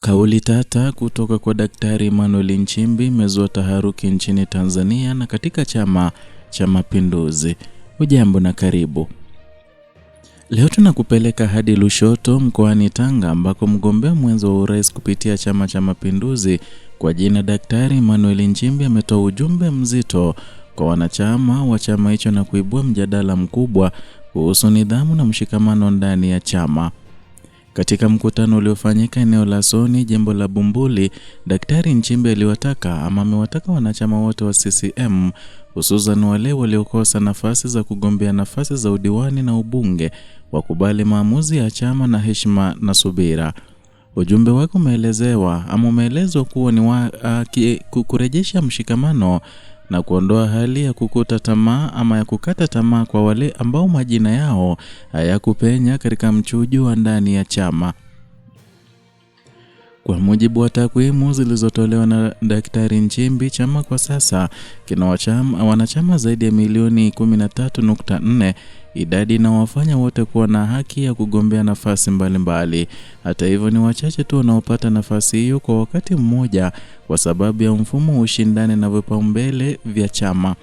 Kauli tata kutoka kwa Daktari Emmanuel Nchimbi imezua taharuki nchini Tanzania na katika Chama cha Mapinduzi. Hujambo na karibu. Leo tunakupeleka hadi Lushoto mkoani Tanga ambako mgombea mwenza wa urais kupitia Chama cha Mapinduzi kwa jina Daktari Emmanuel Nchimbi ametoa ujumbe mzito kwa wanachama wa chama hicho na kuibua mjadala mkubwa kuhusu nidhamu na mshikamano ndani ya chama. Katika mkutano uliofanyika eneo la Soni, jimbo la Bumbuli, Daktari Nchimbi amewataka wanachama wote wa CCM, hususan wale waliokosa nafasi za kugombea nafasi za udiwani na ubunge, wakubali maamuzi ya chama na heshima na subira. Ujumbe wake umeelezwa kuwa ni kurejesha mshikamano na kuondoa hali ya kukata tamaa kwa wale ambao majina yao hayakupenya katika mchujo wa ndani ya chama. Kwa mujibu wa takwimu zilizotolewa na Daktari Nchimbi, chama kwa sasa kina wanachama zaidi ya milioni 13.4, idadi inawafanya wote kuwa na haki ya kugombea nafasi mbalimbali. Hata hivyo, ni wachache tu wanaopata nafasi hiyo kwa wakati mmoja kwa sababu ya mfumo wa ushindani na vipaumbele vya chama.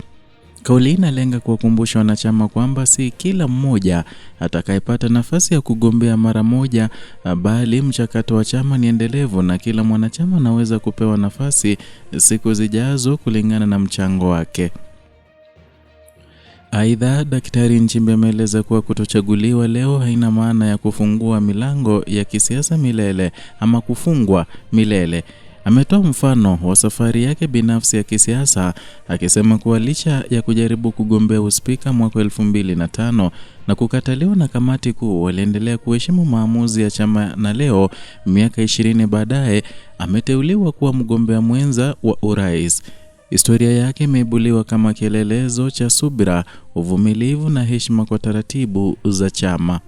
Kauli inalenga kuwakumbusha wanachama kwamba si kila mmoja atakayepata nafasi ya kugombea mara moja, bali mchakato wa chama ni endelevu na kila mwanachama anaweza kupewa nafasi siku zijazo kulingana na mchango wake. Aidha, Daktari Nchimbi ameeleza kuwa kutochaguliwa leo haina maana ya kufungua milango ya kisiasa milele ama kufungwa milele. Ametoa mfano wa safari yake binafsi ya kisiasa akisema kuwa licha ya kujaribu kugombea uspika mwaka 2005 na kukataliwa na kamati kuu, waliendelea kuheshimu maamuzi ya chama na leo miaka 20 baadaye ameteuliwa kuwa mgombea mwenza wa urais. Historia yake imeibuliwa kama kielelezo cha subira, uvumilivu na heshima kwa taratibu za chama.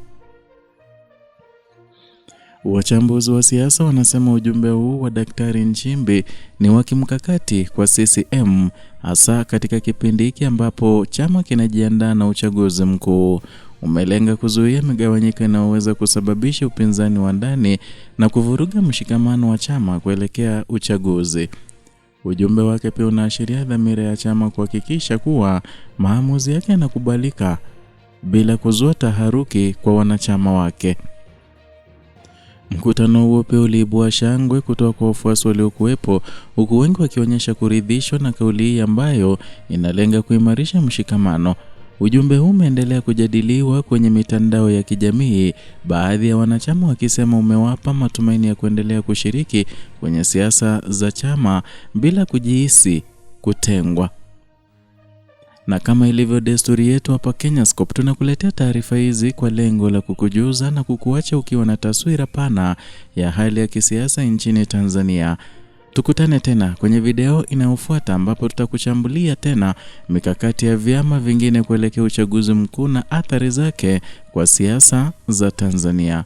Wachambuzi wa siasa wanasema ujumbe huu wa Daktari Nchimbi ni wa kimkakati kwa CCM, hasa katika kipindi hiki ambapo chama kinajiandaa na uchaguzi mkuu. Umelenga kuzuia migawanyiko inayoweza kusababisha upinzani wa ndani na kuvuruga mshikamano wa chama kuelekea uchaguzi. Ujumbe wake pia unaashiria dhamira ya chama kuhakikisha kuwa maamuzi yake yanakubalika bila kuzua taharuki kwa wanachama wake. Mkutano huo pia uliibua shangwe kutoka kwa wafuasi waliokuwepo, huku wengi wakionyesha kuridhishwa na kauli hii ambayo inalenga kuimarisha mshikamano. Ujumbe huu umeendelea kujadiliwa kwenye mitandao ya kijamii, baadhi ya wanachama wakisema umewapa matumaini ya kuendelea kushiriki kwenye siasa za chama bila kujihisi kutengwa. Na kama ilivyo desturi yetu hapa Kenyascope, tunakuletea taarifa hizi kwa lengo la kukujuza na kukuacha ukiwa na taswira pana ya hali ya kisiasa nchini Tanzania. Tukutane tena kwenye video inayofuata ambapo tutakuchambulia tena mikakati ya vyama vingine kuelekea uchaguzi mkuu na athari zake kwa siasa za Tanzania.